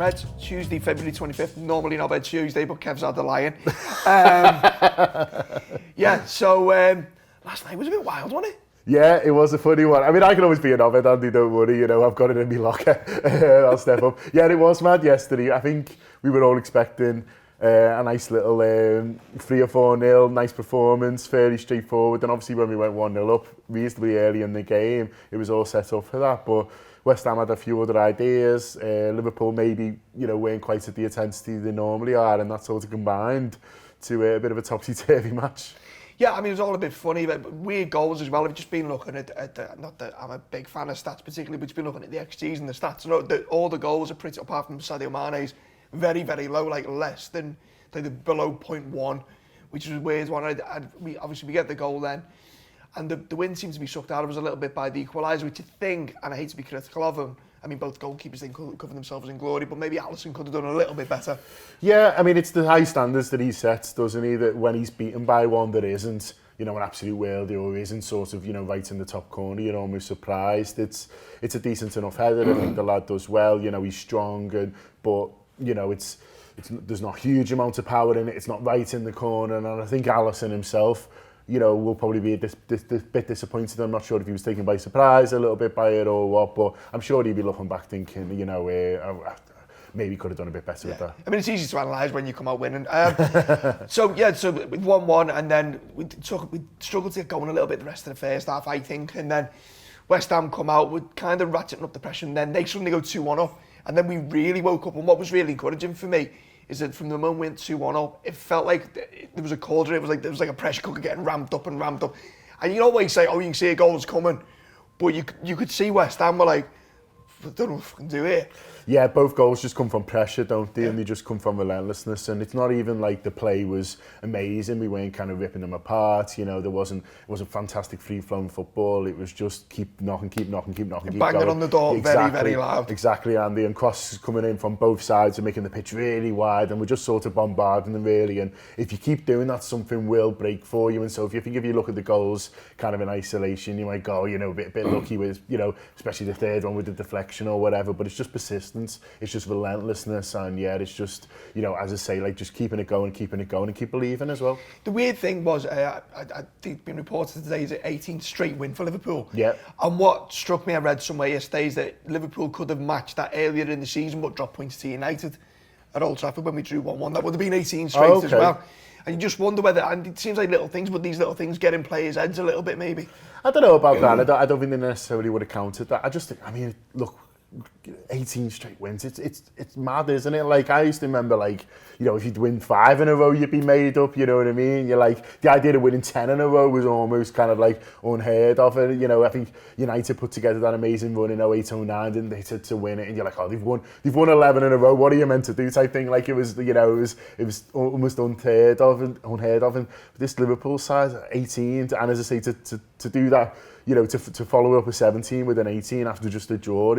Reds, Tuesday, February 25th. Normally not a Tuesday, but Kev's had the lion. Yeah, so last night was a bit wild, wasn't it? Yeah, it was a funny one. I mean, I can always be an knobhead, Andy, don't worry, you know, I've got it in my locker. I'll step up. Yeah, it was mad yesterday. I think we were all expecting a nice little 3 or 4-0, nice performance, fairly straightforward. And obviously when we went 1-0 up reasonably early in the game, it was all set up for that. But West Ham had a few other ideas. Liverpool maybe, you know, weren't quite at the intensity they normally are, and that sort of combined to a bit of a topsy-turvy match. Yeah, I mean, it was all a bit funny, but weird goals as well. I've just been looking at not that I'm a big fan of stats particularly, but just been looking at the XGs and the stats. And all the goals are pretty, apart from Sadio Mane's, very, very low, like less than, like below 0.1, which is a weird one. We get the goal then, and the wind seems to be sucked out of us a little bit by the equaliser, which you think, and I hate to be critical of them, I mean, both goalkeepers didn't cover themselves in glory, but maybe Alisson could have done a little bit better. Yeah, I mean, it's the high standards that he sets, doesn't he? That when he's beaten by one that isn't, you know, an absolute worldie or isn't sort of, you know, right in the top corner, you're almost surprised. It's a decent enough header. I think the lad does well. You know, he's strong, but you know, there's not a huge amount of power in it. It's not right in the corner, and I think Alisson himself, you know, will probably be this bit disappointed. I'm not sure if he was taken by surprise a little bit by it or what, but I'm sure he'd be looking back thinking, you know, maybe could have done a bit better with that. I mean, it's easy to analyse when you come out winning. So with 1-1, and then we struggled to get going a little bit the rest of the first half, I think, and then West Ham come out with kind of ratcheting up the pressure, and then they suddenly go 2-1 up, and then we really woke up. And what was really encouraging for me is that from the moment we went 2-1 up, it felt like there was a cauldron. It was like there was like a pressure cooker getting ramped up. And you always say, oh, you can see a goal's coming, but you could see West Ham were like, I don't know what I can do here. Yeah, both goals just come from pressure, don't they? Yeah. And they just come from relentlessness. And it's not even like the play was amazing. We weren't kind of ripping them apart. You know, it wasn't fantastic free-flowing football. It was just keep knocking, keep banging going. On the door, exactly, very, very loud. Exactly, Andy. And crosses coming in from both sides and making the pitch really wide. And we're just sort of bombarding them, really. And if you keep doing that, something will break for you. And so if you look at the goals kind of in isolation, you might go, you know, a bit lucky with, you know, especially the third one with the deflection or whatever. But it's just persistence. It's just relentlessness, and yeah, it's just, you know, as I say, like just keeping it going and keep believing as well. The weird thing was, I think it's been reported today, is an 18th straight win for Liverpool. Yeah. And what struck me, I read somewhere yesterday, is that Liverpool could have matched that earlier in the season, but dropped points to United at Old Trafford when we drew 1-1. That would have been 18 straight as well. And you just wonder whether, and it seems like little things, but these little things get in players' heads a little bit, maybe. I don't know about that. I don't think they necessarily would have counted that. I just think, I mean, look, 18 straight wins, it's mad, isn't it? Like, I used to remember, like, you know, if you'd win 5 in a row, you'd be made up, you know what I mean? You're like, the idea of winning 10 in a row was almost kind of like unheard of. And, you know, I think United put together that amazing run in 08-09, didn't they, to win it, and you're like, oh, they've won 11 in a row, what are you meant to do, type thing. Like, it was, you know, it was almost unheard of. And this Liverpool side, 18, and as I say, to do that, you know, to follow up a 17 with an 18 after just a draw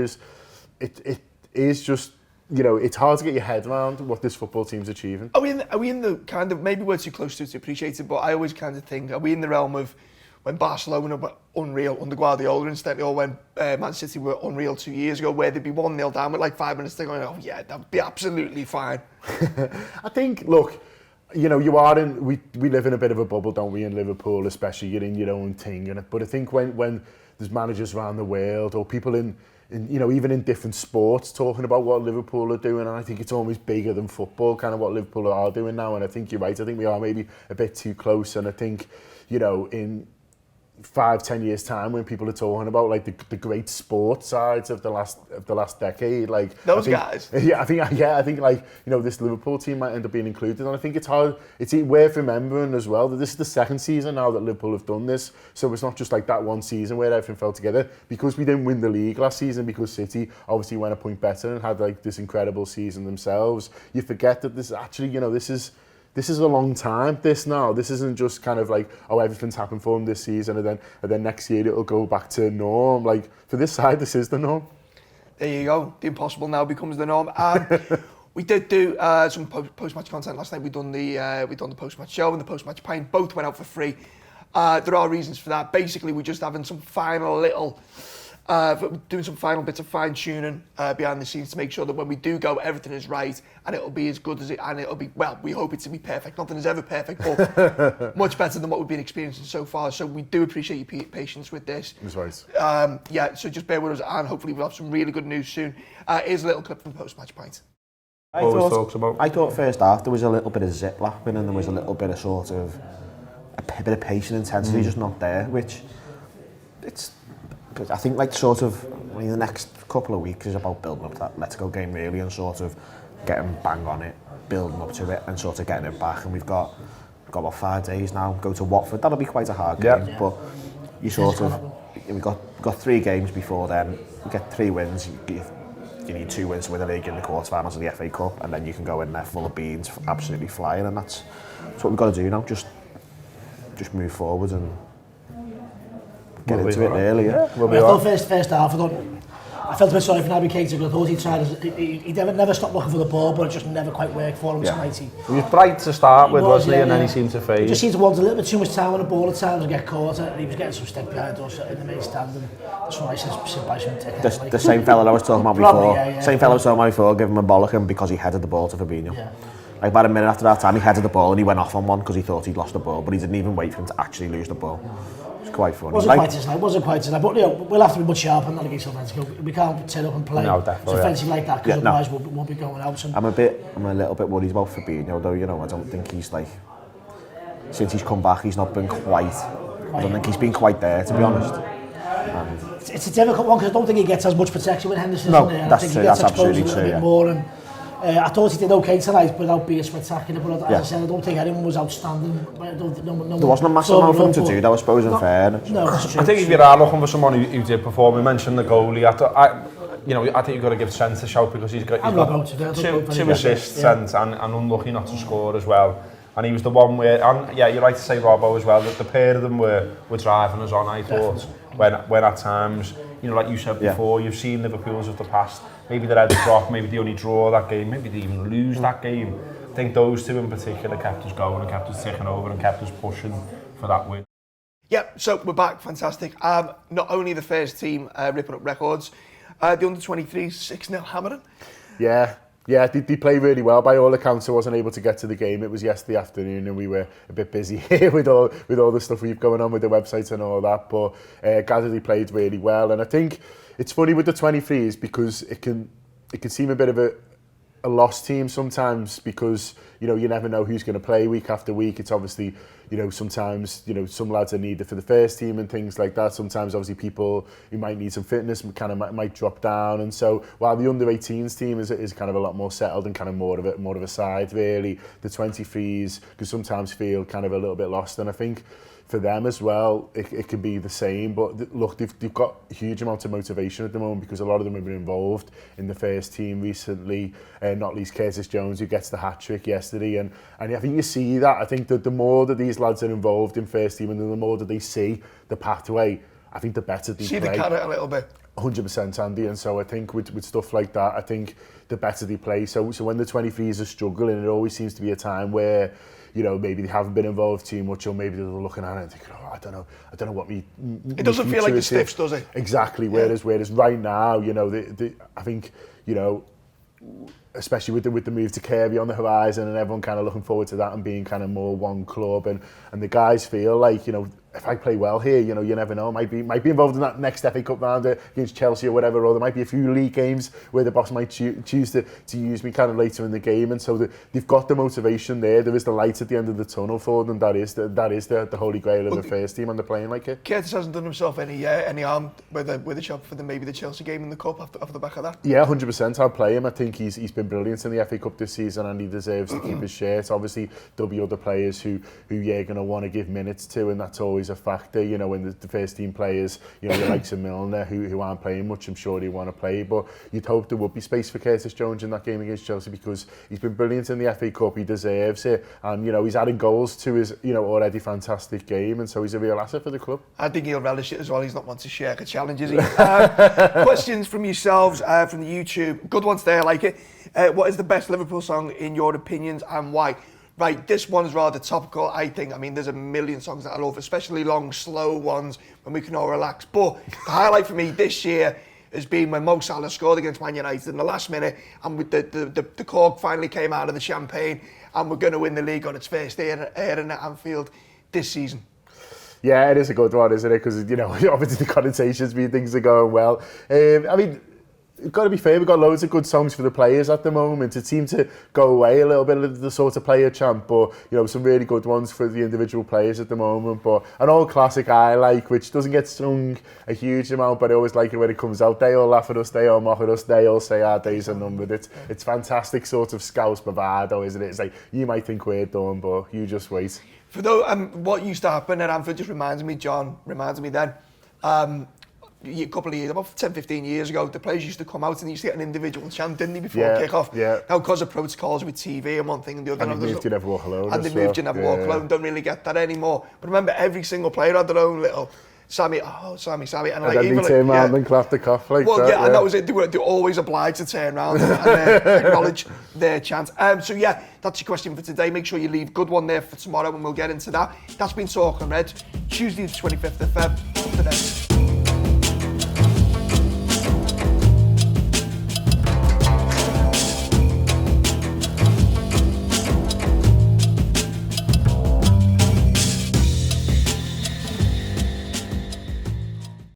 it is just, you know, it's hard to get your head around what this football team's achieving. Are we in the kind of, maybe we're too close to appreciate it, but I always kind of think, are we in the realm of when Barcelona were unreal under Guardiola instead, or when Man City were unreal 2 years ago, where they'd be 1-0 down with like 5 minutes to go, and oh yeah, that'd be absolutely fine. I think, look, you know, we live in a bit of a bubble, don't we, in Liverpool, especially. You're in your own thing, but I think when there's managers around the world or people in you know, even in different sports, talking about what Liverpool are doing, and I think it's almost bigger than football, kind of what Liverpool are doing now. And I think you're right. I think we are maybe a bit too close. And I think, you know, in 5-10 years time, when people are talking about like the great sports sides of the last decade, like those guys. I think like, you know, this Liverpool team might end up being included, and I think it's worth remembering as well that this is the second season now that Liverpool have done this. So it's not just like that one season where everything fell together, because we didn't win the league last season, because City obviously went a point better and had like this incredible season themselves. You forget that this actually, you know, this is a long time, this now. This isn't just kind of like, oh, everything's happened for them this season, and then next year it'll go back to norm. Like, for this side, this is the norm. There you go. The impossible now becomes the norm. We did do some post-match content last night. We done the post-match show and the post-match pint. Both went out for free. There are reasons for that. Basically, we're just having some final little for doing some final bits of fine-tuning behind the scenes to make sure that when we do go, everything is right and it'll be as good as it, and it'll be, well, we hope it to be perfect. Nothing is ever perfect, but much better than what we've been experiencing so far. So we do appreciate your patience with this. That's right. Yeah, so just bear with us, and hopefully we'll have some really good news soon. Here's a little clip from Post-Match Pint. I thought first half there was a little bit of zip lapping and there was a little bit of sort of a bit of pace and intensity just not there, which I think like sort of the next couple of weeks is about building up that Let's Go game really and sort of getting bang on it, building up to it and sort of getting it back. And we've got about 5 days now, go to Watford. That'll be quite a hard game, but you sort of, we've got 3 games before then, you get 3 wins, you need 2 wins to win the league in the quarterfinals of the FA Cup, and then you can go in there full of beans, absolutely flying, and that's what we've got to do now, just move forward and get into it really. I thought first half, I felt a bit sorry for Naby Keita because I thought he never stopped looking for the ball, but it just never quite worked for him tonight. He was bright to start with, wasn't he? And then he seemed to fade. He just seemed to want a little bit too much time on the ball at times and get caught, and he was getting some stick behind us in the main stand, and that's what I said by some ticket. The same fella I was talking about before, same fella I was talking about before, give him a bollocking because he headed the ball to Fabinho. Like about a minute after that time, he headed the ball and he went off on one because he thought he'd lost the ball, but he didn't even wait for him to actually lose the ball. It's quite funny. Wasn't quite tonight, but we'll have to be much sharper than that against Atletico. We can't turn up and play defensive like that because otherwise we won't be going out. I'm a little bit worried about Fabinho though. I don't think he's like, since he's come back, he's not been quite. I don't think he's been quite there, to be honest. It's a difficult one because I don't think he gets as much protection when Henderson's in there. That's true. That's absolutely true. More and, I thought he did okay tonight without being spectacular, but as I said, I don't think anyone was outstanding. There wasn't a massive amount for him to do, though, I suppose, in fairness. No, it's true. I think if you are looking for someone who did perform, we mentioned the goalie. I think you've got to give Sent a shout because he's got 2 assists and unlucky not to score as well. And he was the one where, and yeah, you're right to say Robbo as well, that the pair of them were driving us on, I thought, when at times, like you said before, you've seen Liverpool's of the past, maybe they're at the drop, maybe they only draw that game, maybe they even lose that game. I think those 2 in particular kept us going and kept us ticking over and kept us pushing for that win. Yep, so we're back, fantastic. Not only the first team ripping up records, the under-23 6-0 hammering. Yeah, they played really well. By all accounts, I wasn't able to get to the game. It was yesterday afternoon, and we were a bit busy here with all the stuff we've going on with the website and all that. But gathered they played really well, and I think it's funny with the 23s because it can seem a bit of a lost team sometimes because you never know who's going to play week after week. It's obviously sometimes some lads are needed for the first team and things like that. Sometimes obviously people who might need some fitness kind of might drop down, and so while the under-18s team is kind of a lot more settled and kind of more of a side really, the 23s can sometimes feel kind of a little bit lost, and I think for them as well, it can be the same. But look, they've got a huge amount of motivation at the moment because a lot of them have been involved in the first team recently, not least Curtis Jones, who gets the hat-trick yesterday. And I think you see that. I think that the more that these lads are involved in first team and the more that they see the pathway, I think the better they play. See the carrot a little bit. 100%, Andy. And so I think with stuff like that, I think the better they play. So when the 23s are struggling, it always seems to be a time where maybe they haven't been involved too much, or maybe they're looking at it and thinking, I don't know what me. It doesn't feel like the stiffs, does it? Exactly. Whereas right now, I think, especially with the move to Kirby on the horizon and everyone kind of looking forward to that and being kind of more one club, and the guys feel like, if I play well here, you never know, might be involved in that next FA Cup round against Chelsea or whatever, or there might be a few league games where the boss might choose to use me kind of later in the game, and so they've got the motivation there. There is the light at the end of the tunnel for them. That is the holy grail of the first team, and they're playing like it. Curtis hasn't done himself any harm with a shot for maybe the Chelsea game in the Cup off the back of that. Yeah, 100%. I'll play him. I think he's been brilliant in the FA Cup this season, and he deserves to keep his shirt. Obviously, there'll be other players who you're going to want to give minutes to, and that's always a factor. When the first team players, the likes of Milner, who aren't playing much, I'm sure they want to play. But you'd hope there would be space for Curtis Jones in that game against Chelsea because he's been brilliant in the FA Cup. He deserves it, and he's adding goals to his already fantastic game, and so he's a real asset for the club. I think he'll relish it as well. He's not one to share a challenge, is he? Questions from yourselves from the YouTube. Good ones there, I like it. What is the best Liverpool song in your opinions and why? right, this one's rather topical, I think. I mean, there's a million songs that I love, especially long, slow ones when we can all relax. But the highlight for me this year has been when Mo Salah scored against Man United in the last minute, and with the cork finally came out of the champagne, and we're going to win the league on its first airing at Anfield this season. Yeah, it is a good one, isn't it? Because, obviously the connotations mean things are going well. I mean, it's got to be fair, we've got loads of good songs for the players at the moment. It seemed to go away a little bit of the sort of player chant, but, some really good ones for the individual players at the moment. But an old classic I like, which doesn't get sung a huge amount, but I always like it when it comes out. They all laugh at us, they all mock at us, they all say our days are numbered. It's fantastic sort of Scouse bravado, isn't it? It's like, you might think we're done, but you just wait. For those, what used to happen at Anfield just reminds me then, a couple of years, about 10, 15 years ago, the players used to come out and they used to get an individual chant, didn't they, before kick-off? Yeah. Now, because of protocols with TV and one thing and the other... And they moved, you never walk alone. And they moved, you never walk alone. Don't really get that anymore. But remember, every single player had their own little... Sammy. And like, then they turn around and clap the cough like that. Well, and that was it. They were always obliged to turn around and acknowledge their chant. That's your question for today. Make sure you leave a good one there for tomorrow and we'll get into that. That's been Talking Red, Tuesday the 25th of Feb. Up to next.